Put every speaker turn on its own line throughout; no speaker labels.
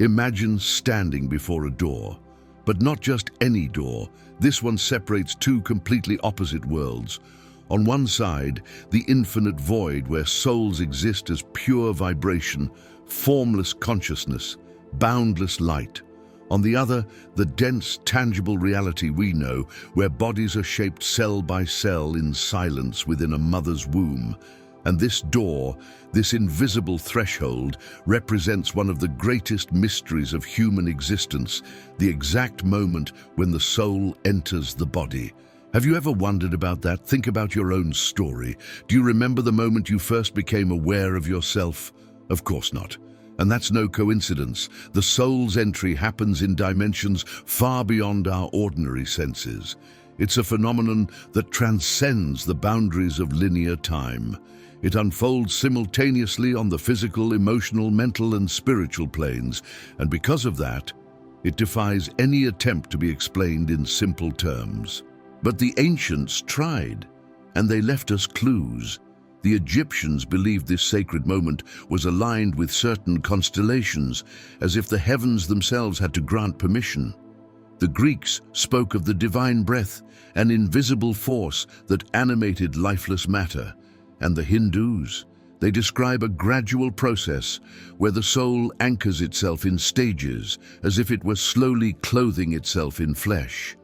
Imagine standing before a door, but not just any door. This one separates two completely opposite worlds. On one side, the infinite void where souls exist as pure vibration, formless consciousness, boundless light. On the other, the dense, tangible reality we know, where bodies are shaped cell by cell in silence within a mother's womb. And this door, this invisible threshold, represents one of the greatest mysteries of human existence, the exact moment when the soul enters the body. Have you ever wondered about that? Think about your own story. Do you remember the moment you first became aware of yourself? Of course not. And that's no coincidence. The soul's entry happens in dimensions far beyond our ordinary senses. It's a phenomenon that transcends the boundaries of linear time. It unfolds simultaneously on the physical, emotional, mental, and spiritual planes, and because of that, it defies any attempt to be explained in simple terms. But the ancients tried, and they left us clues. The Egyptians believed this sacred moment was aligned with certain constellations, as if the heavens themselves had to grant permission. The Greeks spoke of the divine breath, an invisible force that animated lifeless matter. And the Hindus, they describe a gradual process where the soul anchors itself in stages, as if it were slowly clothing itself in flesh.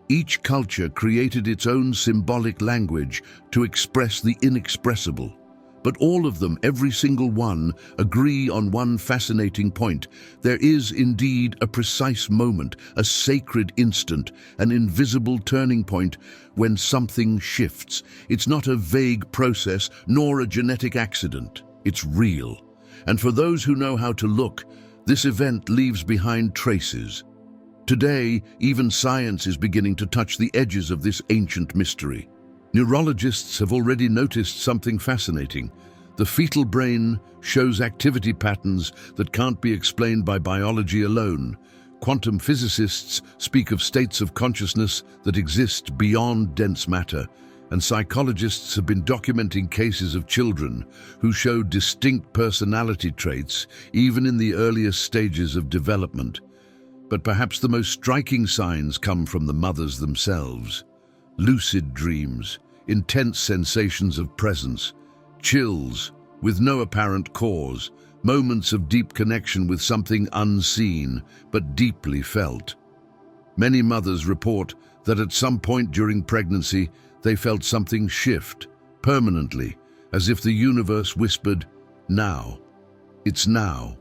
Each culture created its own symbolic language to express the inexpressible. But all of them, every single one, agree on one fascinating point. There is indeed a precise moment, a sacred instant, an invisible turning point when something shifts. It's not a vague process, nor a genetic accident. It's real. And for those who know how to look, this event leaves behind traces. Today, even science is beginning to touch the edges of this ancient mystery. Neurologists have already noticed something fascinating. The fetal brain shows activity patterns that can't be explained by biology alone. Quantum physicists speak of states of consciousness that exist beyond dense matter, and psychologists have been documenting cases of children who show distinct personality traits even in the earliest stages of development. But perhaps the most striking signs come from the mothers themselves. Lucid dreams, intense sensations of presence, chills with no apparent cause, moments of deep connection with something unseen but deeply felt. Many mothers report that at some point during pregnancy they felt something shift, permanently, as if the universe whispered, "Now. It's now."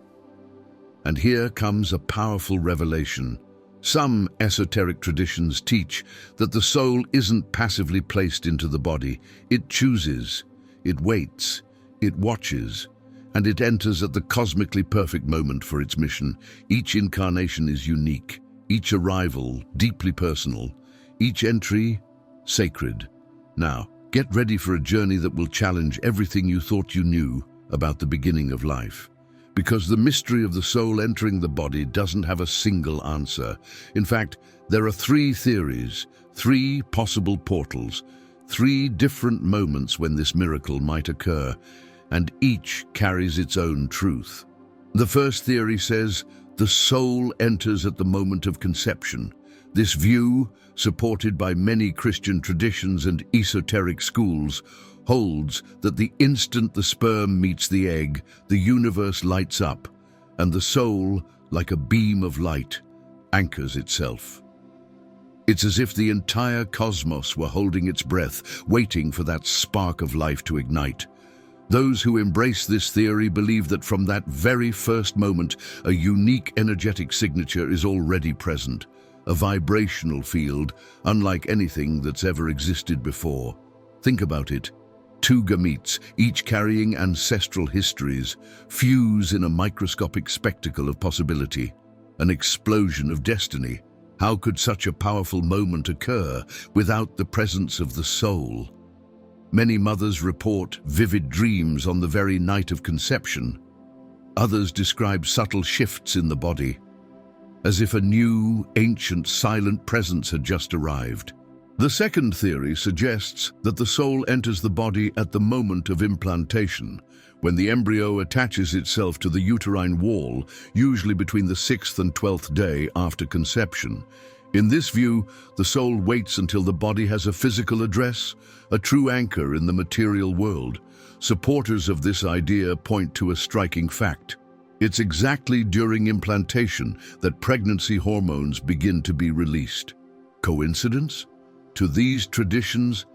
And here comes a powerful revelation. Some esoteric traditions teach that the soul isn't passively placed into the body. It chooses, it waits, it watches, and it enters at the cosmically perfect moment for its mission. Each incarnation is unique, each arrival deeply personal, each entry sacred. Now, get ready for a journey that will challenge everything you thought you knew about the beginning of life. Because the mystery of the soul entering the body doesn't have a single answer. In fact, there are three theories, three possible portals, three different moments when this miracle might occur, and each carries its own truth. The first theory says the soul enters at the moment of conception. This view, supported by many Christian traditions and esoteric schools, holds that the instant the sperm meets the egg, the universe lights up, and the soul, like a beam of light, anchors itself. It's as if the entire cosmos were holding its breath, waiting for that spark of life to ignite. Those who embrace this theory believe that from that very first moment, a unique energetic signature is already present, a vibrational field unlike anything that's ever existed before. Think about it. Two gametes, each carrying ancestral histories, fuse in a microscopic spectacle of possibility, an explosion of destiny. How could such a powerful moment occur without the presence of the soul? Many mothers report vivid dreams on the very night of conception. Others describe subtle shifts in the body, as if a new, ancient, silent presence had just arrived. The second theory suggests that the soul enters the body at the moment of implantation, when the embryo attaches itself to the uterine wall, usually between the 6th and 12th day after conception. In this view, the soul waits until the body has a physical address, a true anchor in the material world. Supporters of this idea point to a striking fact. It's exactly during implantation that pregnancy hormones begin to be released. Coincidence? To these traditions,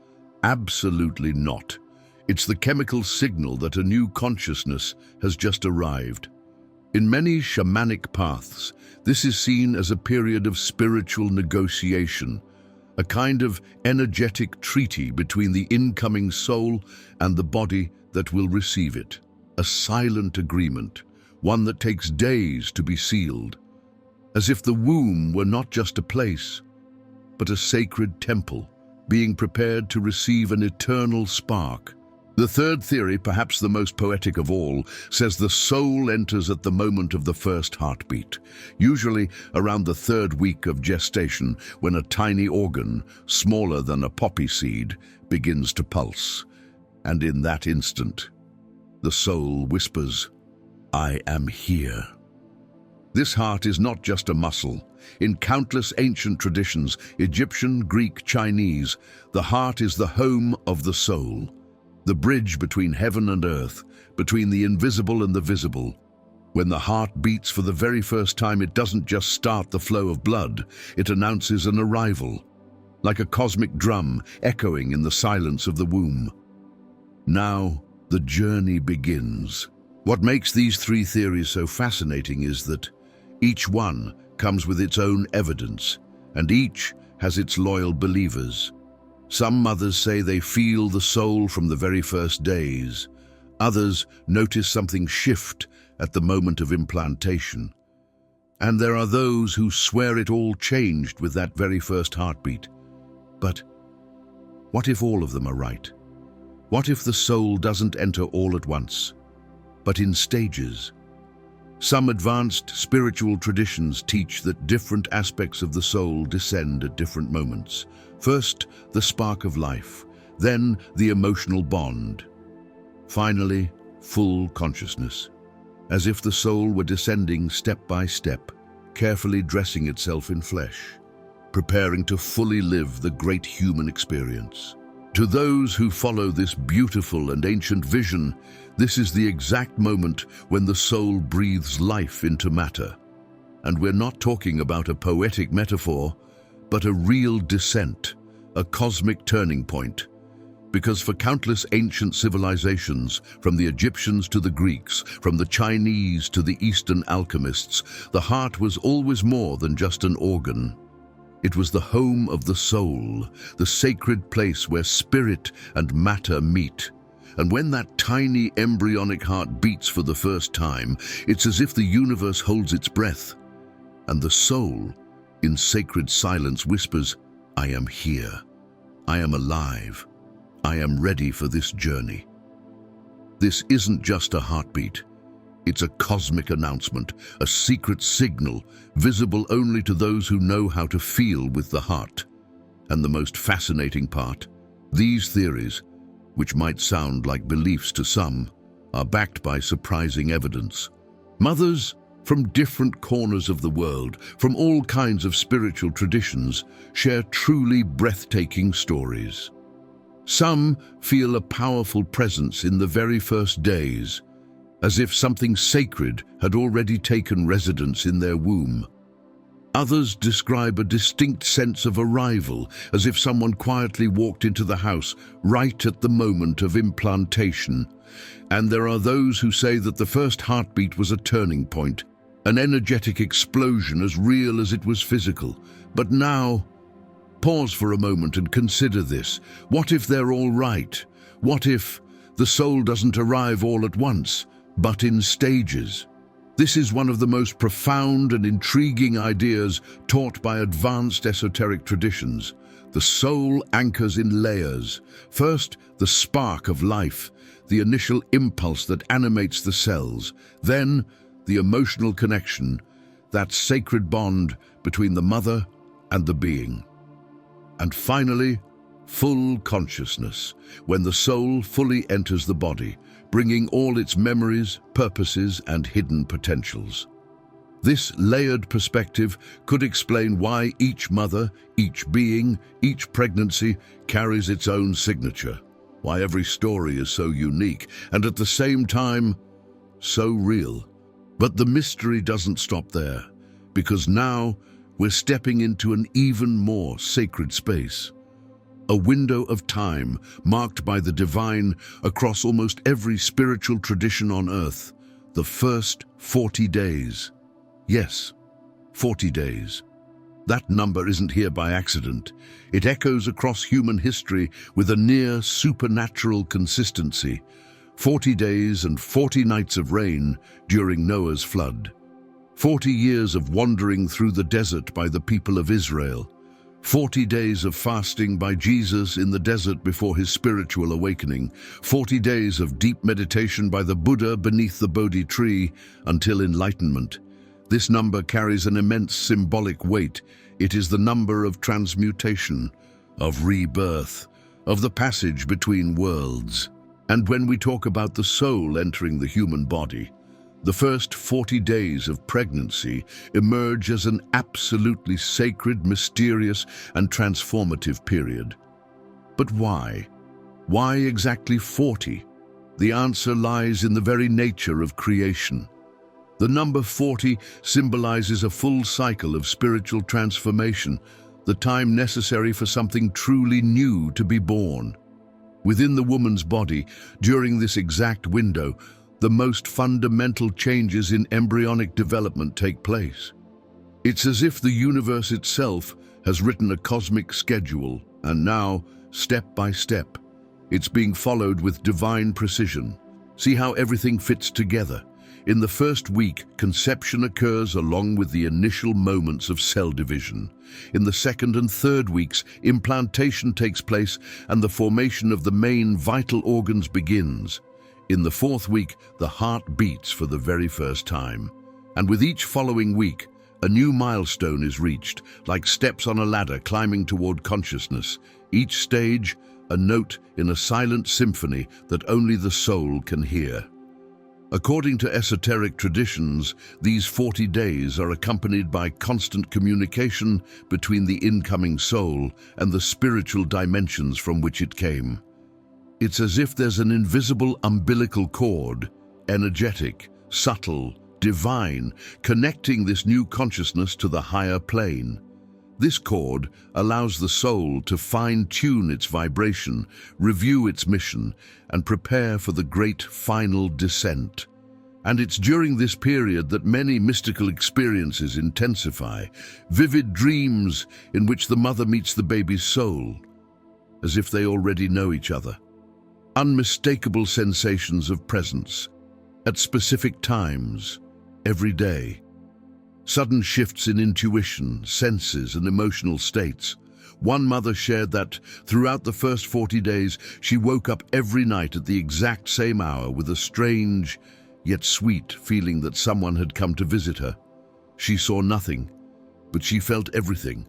absolutely not. It's the chemical signal that a new consciousness has just arrived. In many shamanic paths, this is seen as a period of spiritual negotiation, a kind of energetic treaty between the incoming soul and the body that will receive it. A silent agreement, one that takes days to be sealed, as if the womb were not just a place, but a sacred temple, being prepared to receive an eternal spark. The third theory, perhaps the most poetic of all, says the soul enters at the moment of the first heartbeat, usually around the 3rd week of gestation, when a tiny organ, smaller than a poppy seed, begins to pulse. And in that instant, the soul whispers, "I am here." This heart is not just a muscle. In countless ancient traditions, Egyptian, Greek, Chinese, the heart is the home of the soul, the bridge between heaven and earth, between the invisible and the visible. When the heart beats for the very first time, it doesn't just start the flow of blood, it announces an arrival, like a cosmic drum echoing in the silence of the womb. Now, the journey begins. What makes these three theories so fascinating is that each one comes with its own evidence, and each has its loyal believers. Some mothers say they feel the soul from the very first days. Others notice something shift at the moment of implantation. And there are those who swear it all changed with that very first heartbeat. But what if all of them are right? What if the soul doesn't enter all at once, but in stages? Some advanced spiritual traditions teach that different aspects of the soul descend at different moments. First, the spark of life, then the emotional bond. Finally, full consciousness, as if the soul were descending step by step, carefully dressing itself in flesh, preparing to fully live the great human experience. To those who follow this beautiful and ancient vision, this is the exact moment when the soul breathes life into matter. And we're not talking about a poetic metaphor, but a real descent, a cosmic turning point. Because for countless ancient civilizations, from the Egyptians to the Greeks, from the Chinese to the Eastern alchemists, the heart was always more than just an organ. It was the home of the soul, the sacred place where spirit and matter meet. And when that tiny embryonic heart beats for the first time, it's as if the universe holds its breath. And the soul, in sacred silence, whispers, "I am here. I am alive. I am ready for this journey." This isn't just a heartbeat. It's a cosmic announcement, a secret signal, visible only to those who know how to feel with the heart. And the most fascinating part, these theories, which might sound like beliefs to some, are backed by surprising evidence. Mothers from different corners of the world, from all kinds of spiritual traditions, share truly breathtaking stories. Some feel a powerful presence in the very first days, as if something sacred had already taken residence in their womb. Others describe a distinct sense of arrival, as if someone quietly walked into the house right at the moment of implantation. And there are those who say that the first heartbeat was a turning point, an energetic explosion as real as it was physical. But now, pause for a moment and consider this. What if they're all right? What if the soul doesn't arrive all at once, but in stages? This is one of the most profound and intriguing ideas taught by advanced esoteric traditions. The soul anchors in layers. First, the spark of life, the initial impulse that animates the cells. Then, the emotional connection, that sacred bond between the mother and the being. And finally, full consciousness, when the soul fully enters the body, bringing all its memories, purposes, and hidden potentials. This layered perspective could explain why each mother, each being, each pregnancy carries its own signature, why every story is so unique and at the same time so real. But the mystery doesn't stop there, because now we're stepping into an even more sacred space. A window of time marked by the divine across almost every spiritual tradition on earth, the first 40 days. Yes, 40 days. That number isn't here by accident. It echoes across human history with a near supernatural consistency. 40 days and 40 nights of rain during Noah's flood. 40 years of wandering through the desert by the people of Israel. 40 days of fasting by Jesus in the desert before his spiritual awakening. 40 days of deep meditation by the Buddha beneath the Bodhi tree until enlightenment. This number carries an immense symbolic weight. It is the number of transmutation, of rebirth, of the passage between worlds. And when we talk about the soul entering the human body, the first 40 days of pregnancy emerge as an absolutely sacred, mysterious, and transformative period. But why? Why exactly 40? The answer lies in the very nature of creation. The number 40 symbolizes a full cycle of spiritual transformation, the time necessary for something truly new to be born. Within the woman's body, during this exact window, the most fundamental changes in embryonic development take place. It's as if the universe itself has written a cosmic schedule, and now, step by step, it's being followed with divine precision. See how everything fits together. In the first week, conception occurs along with the initial moments of cell division. In the second and third weeks, implantation takes place and the formation of the main vital organs begins. In the fourth week, the heart beats for the very first time. And with each following week, a new milestone is reached, like steps on a ladder climbing toward consciousness. Each stage, a note in a silent symphony that only the soul can hear. According to esoteric traditions, these 40 days are accompanied by constant communication between the incoming soul and the spiritual dimensions from which it came. It's as if there's an invisible umbilical cord, energetic, subtle, divine, connecting this new consciousness to the higher plane. This cord allows the soul to fine-tune its vibration, review its mission, and prepare for the great final descent. And it's during this period that many mystical experiences intensify, vivid dreams in which the mother meets the baby's soul, as if they already know each other. Unmistakable sensations of presence, at specific times, every day. Sudden shifts in intuition, senses, and emotional states. One mother shared that throughout the first 40 days, she woke up every night at the exact same hour with a strange, yet sweet feeling that someone had come to visit her. She saw nothing, but she felt everything.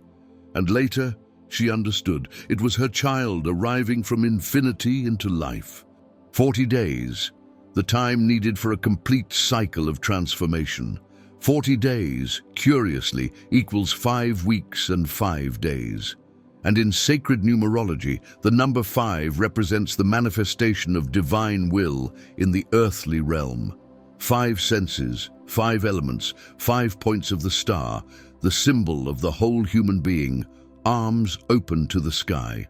And later, she understood it was her child arriving from infinity into life. 40 days, the time needed for a complete cycle of transformation. 40 days, curiously, equals 5 weeks and 5 days. And in sacred numerology, the number 5 represents the manifestation of divine will in the earthly realm. 5 senses, 5 elements, 5 points of the star, the symbol of the whole human being, arms open to the sky.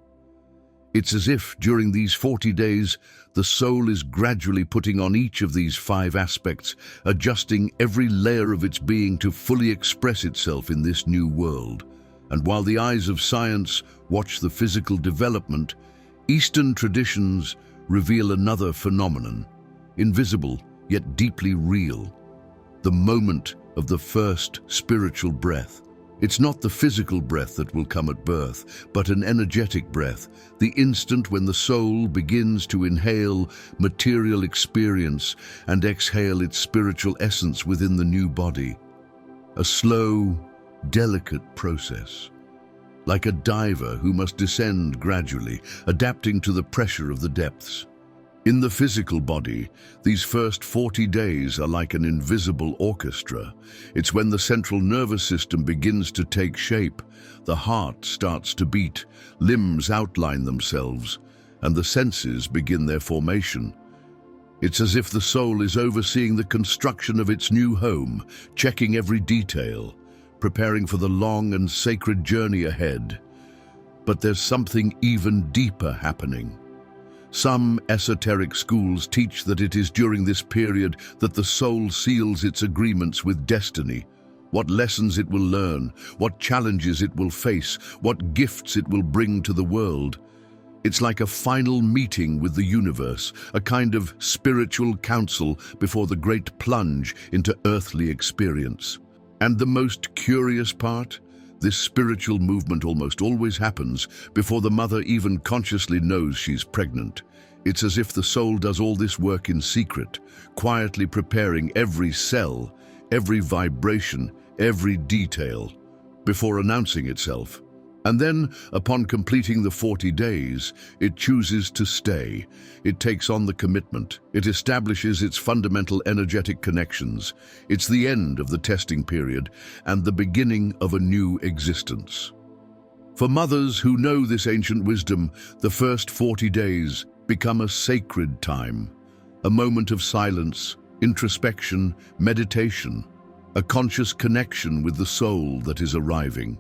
It's as if, during these 40 days, the soul is gradually putting on each of these 5 aspects, adjusting every layer of its being to fully express itself in this new world. And while the eyes of science watch the physical development, Eastern traditions reveal another phenomenon, invisible yet deeply real, the moment of the first spiritual breath. It's not the physical breath that will come at birth, but an energetic breath, the instant when the soul begins to inhale material experience and exhale its spiritual essence within the new body. A slow, delicate process. like a diver who must descend gradually, adapting to the pressure of the depths. In the physical body, these first 40 days are like an invisible orchestra. It's when the central nervous system begins to take shape, the heart starts to beat, limbs outline themselves, and the senses begin their formation. It's as if the soul is overseeing the construction of its new home, checking every detail, preparing for the long and sacred journey ahead. But there's something even deeper happening. Some esoteric schools teach that it is during this period that the soul seals its agreements with destiny, what lessons it will learn, what challenges it will face, what gifts it will bring to the world. It's like a final meeting with the universe, a kind of spiritual council before the great plunge into earthly experience. And the most curious part? This spiritual movement almost always happens before the mother even consciously knows she's pregnant. It's as if the soul does all this work in secret, quietly preparing every cell, every vibration, every detail, before announcing itself. And then, upon completing the 40 days, it chooses to stay. It takes on the commitment. It establishes its fundamental energetic connections. It's the end of the testing period and the beginning of a new existence. For mothers who know this ancient wisdom, the first 40 days become a sacred time, a moment of silence, introspection, meditation, a conscious connection with the soul that is arriving.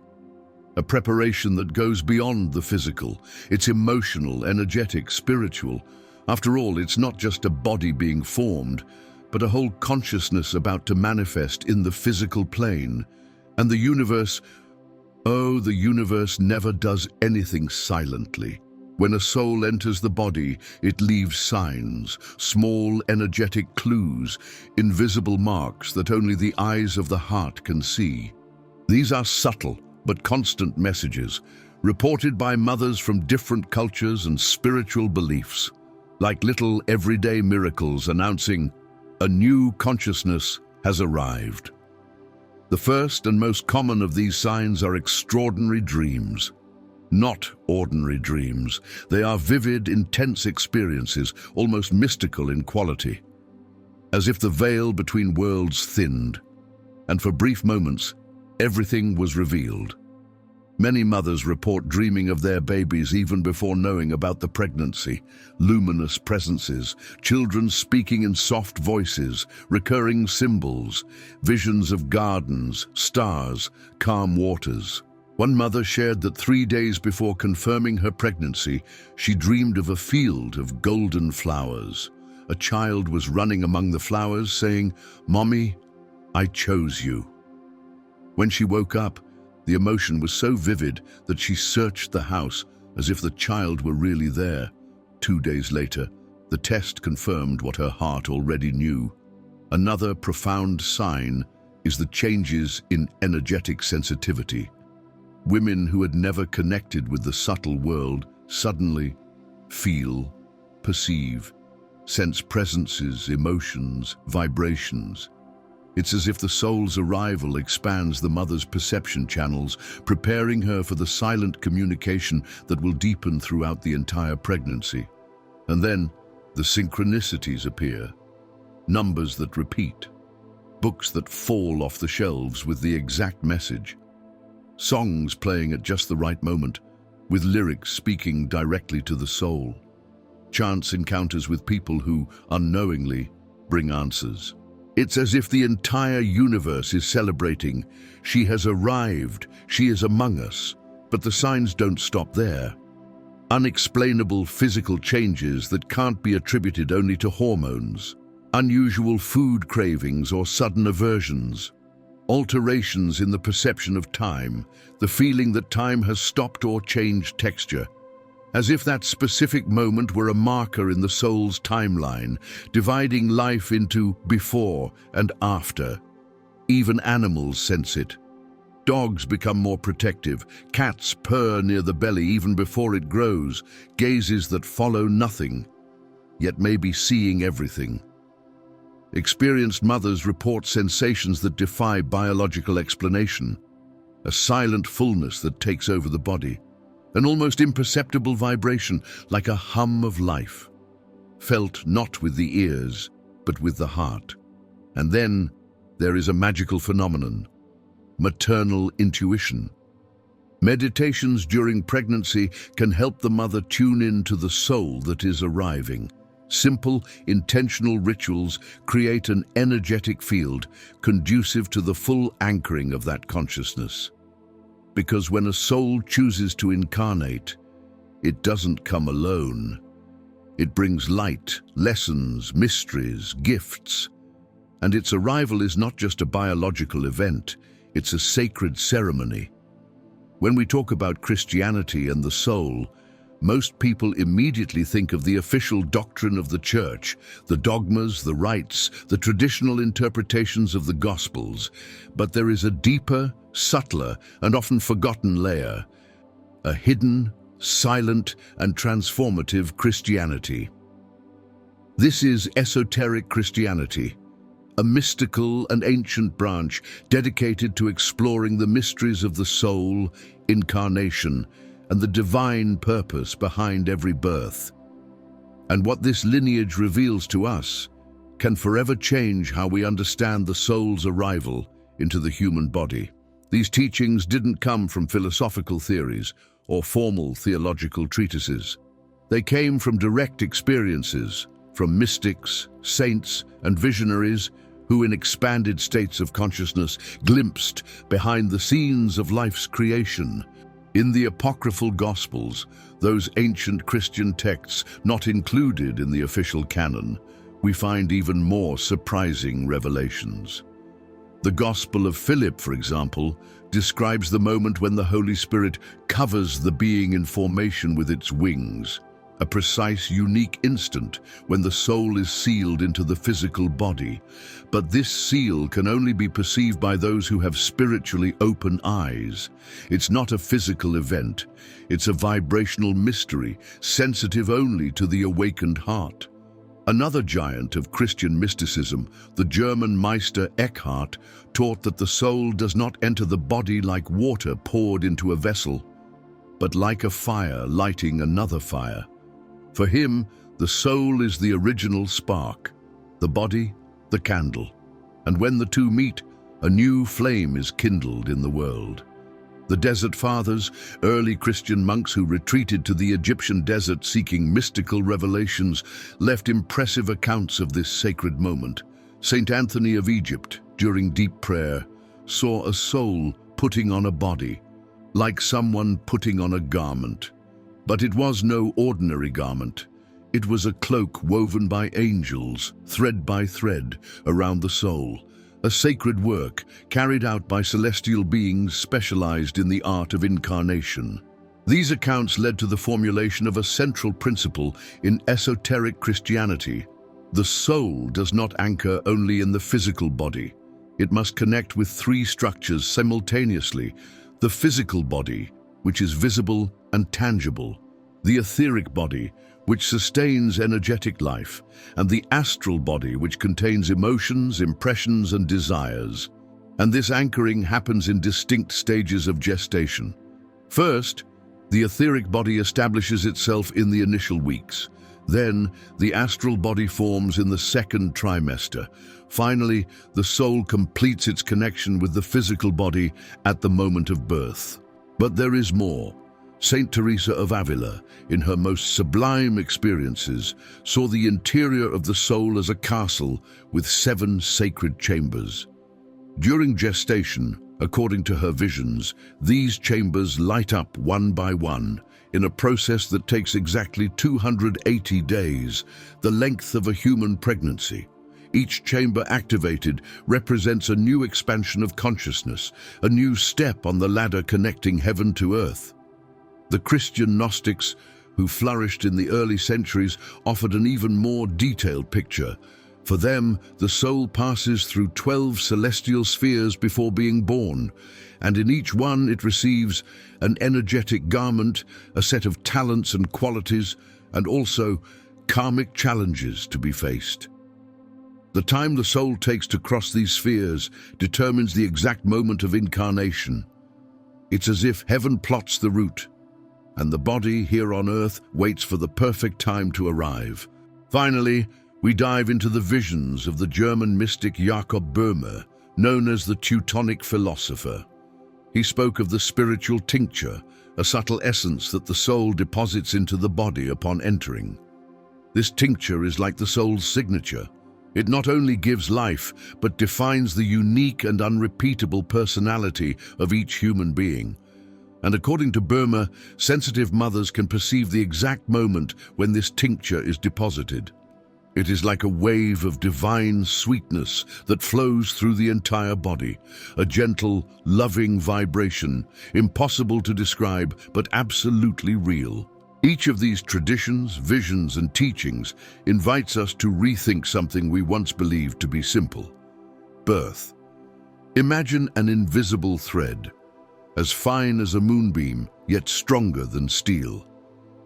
A preparation that goes beyond the physical. It's emotional, energetic, spiritual. After all, it's not just a body being formed, but a whole consciousness about to manifest in the physical plane. And the universe, oh, the universe never does anything silently. When a soul enters the body, it leaves signs, small energetic clues, invisible marks that only the eyes of the heart can see. These are subtle, but constant messages, reported by mothers from different cultures and spiritual beliefs, like little everyday miracles announcing a new consciousness has arrived. The first and most common of these signs are extraordinary dreams. Not ordinary dreams. They are vivid, intense experiences, almost mystical in quality, as if the veil between worlds thinned, and for brief moments, everything was revealed. Many mothers report dreaming of their babies even before knowing about the pregnancy, luminous presences, children speaking in soft voices, recurring symbols, visions of gardens, stars, calm waters. One mother shared that 3 days before confirming her pregnancy, she dreamed of a field of golden flowers. A child was running among the flowers saying, "Mommy, I chose you." When she woke up, the emotion was so vivid that she searched the house as if the child were really there. 2 days later, the test confirmed what her heart already knew. Another profound sign is the changes in energetic sensitivity. Women who had never connected with the subtle world suddenly feel, perceive, sense presences, emotions, vibrations. It's as if the soul's arrival expands the mother's perception channels, preparing her for the silent communication that will deepen throughout the entire pregnancy. And then, the synchronicities appear. Numbers that repeat. Books that fall off the shelves with the exact message. Songs playing at just the right moment, with lyrics speaking directly to the soul. Chance encounters with people who, unknowingly, bring answers. It's as if the entire universe is celebrating. She has arrived, she is among us. But the signs don't stop there. Unexplainable physical changes that can't be attributed only to hormones. Unusual food cravings or sudden aversions. Alterations in the perception of time, the feeling that time has stopped or changed texture. As if that specific moment were a marker in the soul's timeline, dividing life into before and after. Even animals sense it. Dogs become more protective, cats purr near the belly even before it grows, gazes that follow nothing, yet may be seeing everything. Experienced mothers report sensations that defy biological explanation. a silent fullness that takes over the body, an almost imperceptible vibration like a hum of life, felt not with the ears, but with the heart. And then there is a magical phenomenon, maternal intuition. Meditations during pregnancy can help the mother tune in to the soul that is arriving. Simple, intentional rituals create an energetic field conducive to the full anchoring of that consciousness. Because when a soul chooses to incarnate, it doesn't come alone. It brings light, lessons, mysteries, gifts. And its arrival is not just a biological event, it's a sacred ceremony. When we talk about Christianity and the soul, most people immediately think of the official doctrine of the Church, the dogmas, the rites, the traditional interpretations of the Gospels. But there is a deeper, subtler, and often forgotten layer, a hidden, silent, and transformative Christianity. This is esoteric Christianity, a mystical and ancient branch dedicated to exploring the mysteries of the soul, incarnation, and the divine purpose behind every birth. And what this lineage reveals to us can forever change how we understand the soul's arrival into the human body. These teachings didn't come from philosophical theories or formal theological treatises. They came from direct experiences, from mystics, saints, and visionaries who in expanded states of consciousness glimpsed behind the scenes of life's creation. In the apocryphal Gospels, those ancient Christian texts not included in the official canon, we find even more surprising revelations. The Gospel of Philip, for example, describes the moment when the Holy Spirit covers the being in formation with its wings, a precise, unique instant when the soul is sealed into the physical body. But this seal can only be perceived by those who have spiritually open eyes. It's not a physical event. It's a vibrational mystery, sensitive only to the awakened heart. Another giant of Christian mysticism, the German Meister Eckhart, taught that the soul does not enter the body like water poured into a vessel, but like a fire lighting another fire. For him, the soul is the original spark, the body, the candle. And when the two meet, a new flame is kindled in the world. The Desert Fathers, early Christian monks who retreated to the Egyptian desert seeking mystical revelations, left impressive accounts of this sacred moment. Saint Anthony of Egypt, during deep prayer, saw a soul putting on a body, like someone putting on a garment. But it was no ordinary garment. It was a cloak woven by angels, thread by thread, around the soul, a sacred work carried out by celestial beings specialized in the art of incarnation. These accounts led to the formulation of a central principle in esoteric Christianity. The soul does not anchor only in the physical body. It must connect with three structures simultaneously: the physical body, which is visible and tangible; the etheric body, which sustains energetic life; and the astral body, which contains emotions, impressions, and desires. And this anchoring happens in distinct stages of gestation. First, the etheric body establishes itself in the initial weeks. Then, the astral body forms in the second trimester. Finally, the soul completes its connection with the physical body at the moment of birth. But there is more. Saint Teresa of Avila, in her most sublime experiences, saw the interior of the soul as a castle with 7 sacred chambers. During gestation, according to her visions, these chambers light up one by one, in a process that takes exactly 280 days, the length of a human pregnancy. Each chamber activated represents a new expansion of consciousness, a new step on the ladder connecting heaven to earth. The Christian Gnostics, who flourished in the early centuries, offered an even more detailed picture. For them, the soul passes through 12 celestial spheres before being born, and in each one it receives an energetic garment, a set of talents and qualities, and also karmic challenges to be faced. The time the soul takes to cross these spheres determines the exact moment of incarnation. It's as if heaven plots the route, and the body here on earth waits for the perfect time to arrive. Finally, we dive into the visions of the German mystic Jakob Böhme, known as the Teutonic philosopher. He spoke of the spiritual tincture, a subtle essence that the soul deposits into the body upon entering. This tincture is like the soul's signature. It not only gives life, but defines the unique and unrepeatable personality of each human being. And according to Böhme, sensitive mothers can perceive the exact moment when this tincture is deposited. It is like a wave of divine sweetness that flows through the entire body, a gentle, loving vibration, impossible to describe, but absolutely real. Each of these traditions, visions, and teachings invites us to rethink something we once believed to be simple: birth. Imagine an invisible thread, as fine as a moonbeam, yet stronger than steel.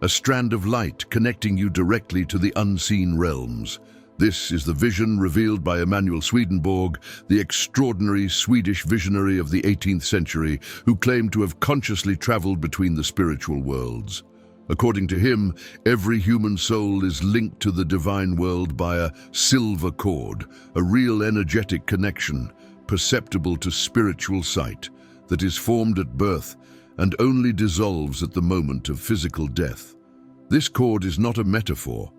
A strand of light connecting you directly to the unseen realms. This is the vision revealed by Emanuel Swedenborg, the extraordinary Swedish visionary of the 18th century, who claimed to have consciously traveled between the spiritual worlds. According to him, every human soul is linked to the divine world by a silver cord, a real energetic connection, perceptible to spiritual sight, that is formed at birth and only dissolves at the moment of physical death. This cord is not a metaphor.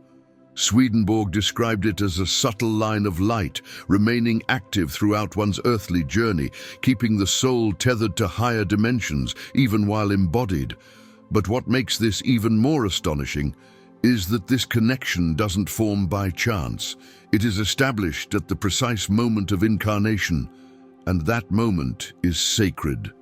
Swedenborg described it as a subtle line of light, remaining active throughout one's earthly journey, keeping the soul tethered to higher dimensions, even while embodied. But what makes this even more astonishing is that this connection doesn't form by chance. It is established at the precise moment of incarnation, and that moment is sacred,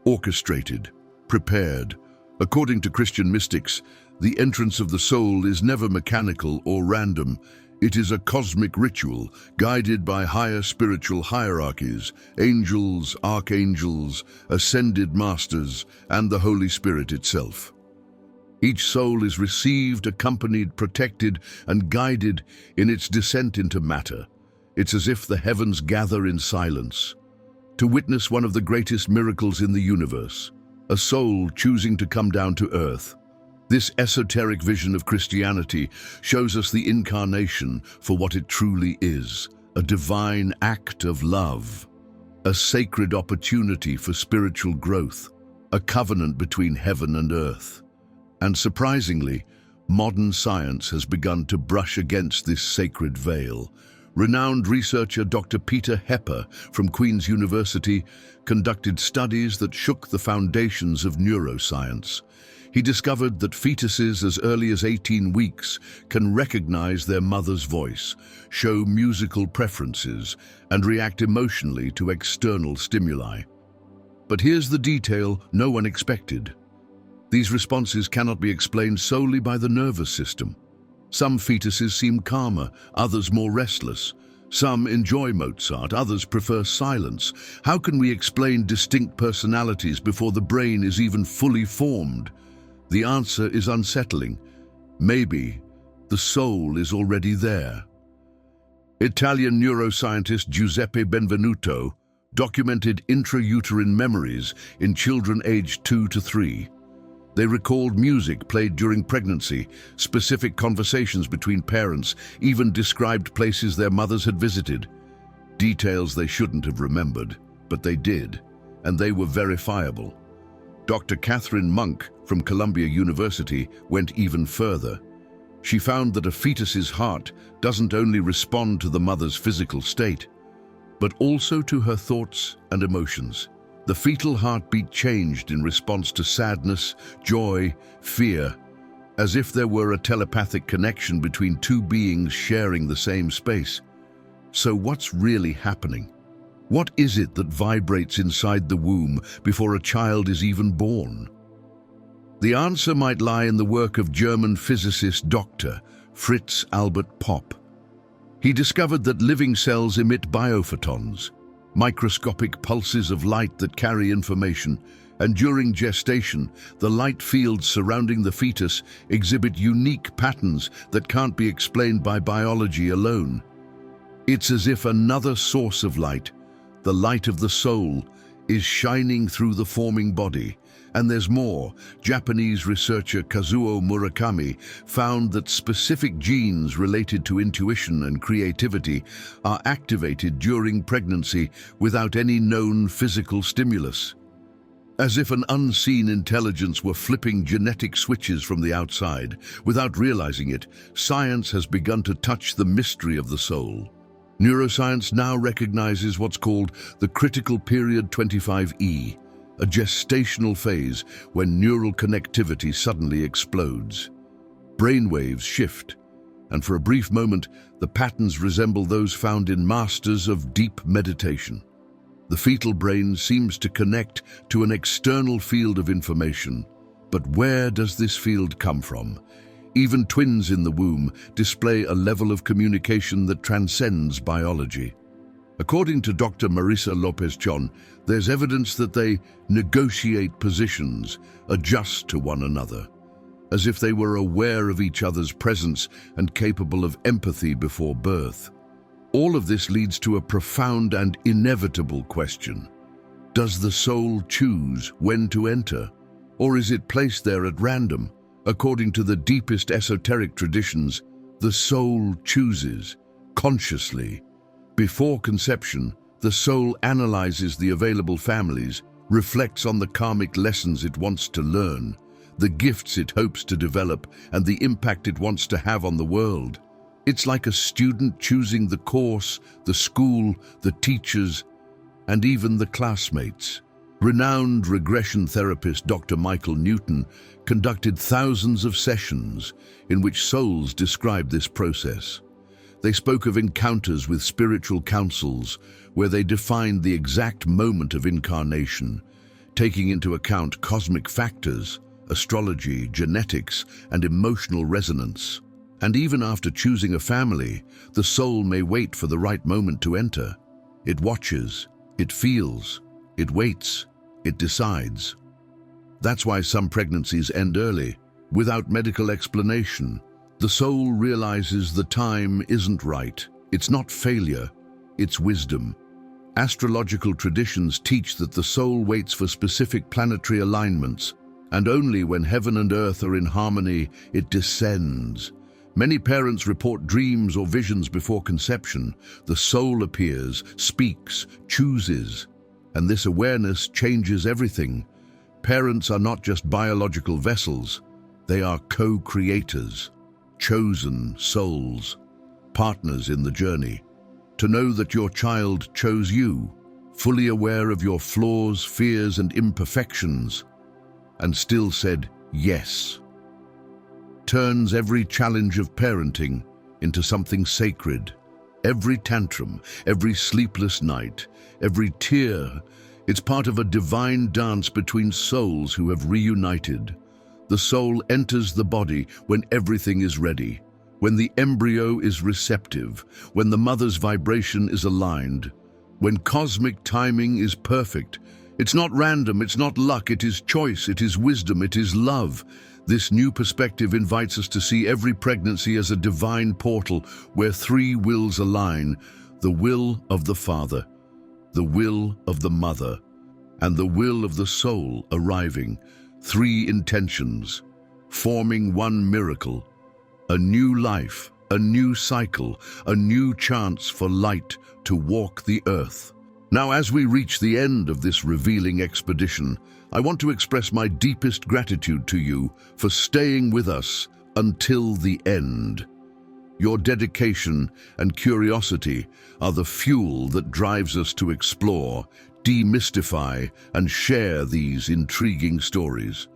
orchestrated, prepared. According to Christian mystics, the entrance of the soul is never mechanical or random. It is a cosmic ritual guided by higher spiritual hierarchies, angels, archangels, ascended masters, and the Holy Spirit itself. Each soul is received, accompanied, protected, and guided in its descent into matter. It's as if the heavens gather in silence to witness one of the greatest miracles in the universe, a soul choosing to come down to earth. This esoteric vision of Christianity shows us the incarnation for what it truly is: a divine act of love, a sacred opportunity for spiritual growth, a covenant between heaven and earth. And surprisingly, modern science has begun to brush against this sacred veil. Renowned researcher Dr. Peter Hepper from Queen's University conducted studies that shook the foundations of neuroscience. He discovered that fetuses as early as 18 weeks can recognize their mother's voice, show musical preferences, and react emotionally to external stimuli. But here's the detail no one expected. These responses cannot be explained solely by the nervous system. Some fetuses seem calmer, others more restless. Some enjoy Mozart, others prefer silence. How can we explain distinct personalities before the brain is even fully formed? The answer is unsettling. Maybe the soul is already there. Italian neuroscientist Giuseppe Benvenuto documented intrauterine memories in children aged 2 to 3. They recalled music played during pregnancy, specific conversations between parents, even described places their mothers had visited. Details they shouldn't have remembered, but they did, and they were verifiable. Dr. Catherine Monk from Columbia University went even further. She found that a fetus's heart doesn't only respond to the mother's physical state, but also to her thoughts and emotions. The fetal heartbeat changed in response to sadness, joy, fear, as if there were a telepathic connection between two beings sharing the same space. So what's really happening? What is it that vibrates inside the womb before a child is even born? The answer might lie in the work of German physicist Dr. Fritz Albert Popp. He discovered that living cells emit biophotons, microscopic pulses of light that carry information, and during gestation, the light fields surrounding the fetus exhibit unique patterns that can't be explained by biology alone. It's as if another source of light, the light of the soul, is shining through the forming body. And there's more. Japanese researcher Kazuo Murakami found that specific genes related to intuition and creativity are activated during pregnancy without any known physical stimulus. As if an unseen intelligence were flipping genetic switches from the outside. Without realizing it, science has begun to touch the mystery of the soul. Neuroscience now recognizes what's called the critical period 25E, a gestational phase when neural connectivity suddenly explodes. Brainwaves shift, and for a brief moment, the patterns resemble those found in masters of deep meditation. The fetal brain seems to connect to an external field of information. But where does this field come from? Even twins in the womb display a level of communication that transcends biology. According to Dr. Marisa Lopez-Chon, there's evidence that they negotiate positions, adjust to one another, as if they were aware of each other's presence and capable of empathy before birth. All of this leads to a profound and inevitable question. Does the soul choose when to enter, or is it placed there at random? According to the deepest esoteric traditions, the soul chooses, consciously. Before conception, the soul analyzes the available families, reflects on the karmic lessons it wants to learn, the gifts it hopes to develop, and the impact it wants to have on the world. It's like a student choosing the course, the school, the teachers, and even the classmates. Renowned regression therapist Dr. Michael Newton conducted thousands of sessions in which souls described this process. They spoke of encounters with spiritual councils where they defined the exact moment of incarnation, taking into account cosmic factors, astrology, genetics, and emotional resonance. And even after choosing a family, the soul may wait for the right moment to enter. It watches, it feels, it waits, it decides. That's why some pregnancies end early, without medical explanation. The soul realizes the time isn't right. It's not failure, it's wisdom. Astrological traditions teach that the soul waits for specific planetary alignments, and only when heaven and earth are in harmony, it descends. Many parents report dreams or visions before conception. The soul appears, speaks, chooses, and this awareness changes everything. Parents are not just biological vessels, they are co-creators. Chosen souls, partners in the journey. To know that your child chose you, fully aware of your flaws, fears, and imperfections, and still said yes, turns every challenge of parenting into something sacred. Every tantrum, every sleepless night, every tear, it's part of a divine dance between souls who have reunited. The soul enters the body when everything is ready, when the embryo is receptive, when the mother's vibration is aligned, when cosmic timing is perfect. It's not random, it's not luck, it is choice, it is wisdom, it is love. This new perspective invites us to see every pregnancy as a divine portal where three wills align: the will of the Father, the will of the Mother, and the will of the soul arriving. Three intentions, forming one miracle, a new life, a new cycle, a new chance for light to walk the earth. Now, as we reach the end of this revealing expedition, I want to express my deepest gratitude to you for staying with us until the end. Your dedication and curiosity are the fuel that drives us to explore, demystify, and share these intriguing stories.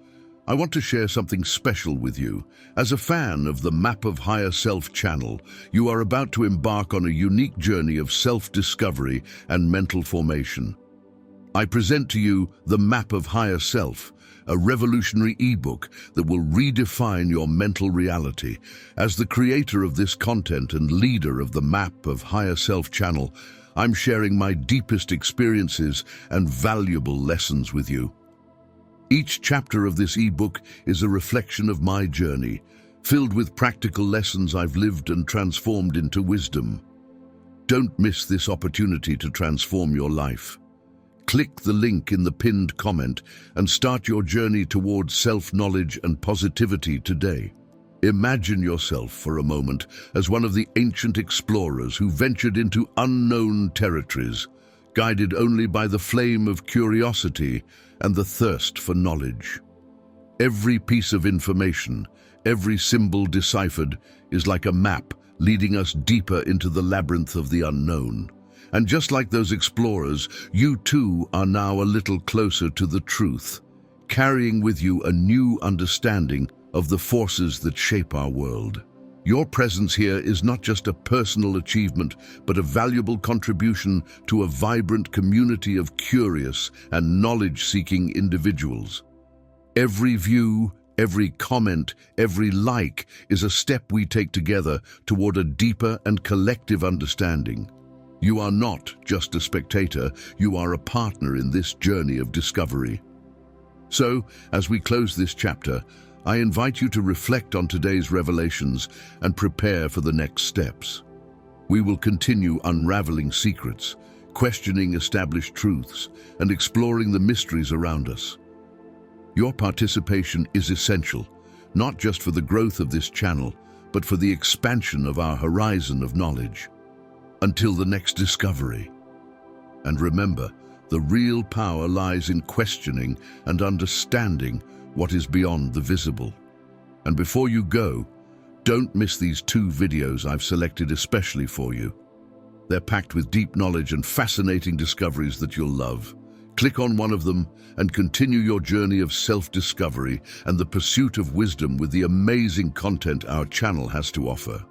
I want to share something special with you. As a fan of the Map of Higher Self channel, you are about to embark on a unique journey of self-discovery and mental formation. I present to you the Map of Higher Self, a revolutionary ebook that will redefine your mental reality. As the creator of this content and leader of the Map of Higher Self channel, I'm sharing my deepest experiences and valuable lessons with you. Each chapter of this ebook is a reflection of my journey, filled with practical lessons I've lived and transformed into wisdom. Don't miss this opportunity to transform your life. Click the link in the pinned comment and start your journey towards self-knowledge and positivity today. Imagine yourself for a moment as one of the ancient explorers who ventured into unknown territories, guided only by the flame of curiosity and the thirst for knowledge. Every piece of information, every symbol deciphered, is like a map leading us deeper into the labyrinth of the unknown. And just like those explorers, you too are now a little closer to the truth, carrying with you a new understanding of the forces that shape our world. Your presence here is not just a personal achievement, but a valuable contribution to a vibrant community of curious and knowledge-seeking individuals. Every view, every comment, every like is a step we take together toward a deeper and collective understanding. You are not just a spectator, you are a partner in this journey of discovery. So, as we close this chapter, I invite you to reflect on today's revelations and prepare for the next steps. We will continue unraveling secrets, questioning established truths, and exploring the mysteries around us. Your participation is essential, not just for the growth of this channel, but for the expansion of our horizon of knowledge. Until the next discovery. And remember, the real power lies in questioning and understanding what is beyond the visible. And before you go, don't miss these 2 videos I've selected especially for you. They're packed with deep knowledge and fascinating discoveries that you'll love. Click on one of them and continue your journey of self-discovery and the pursuit of wisdom with the amazing content our channel has to offer.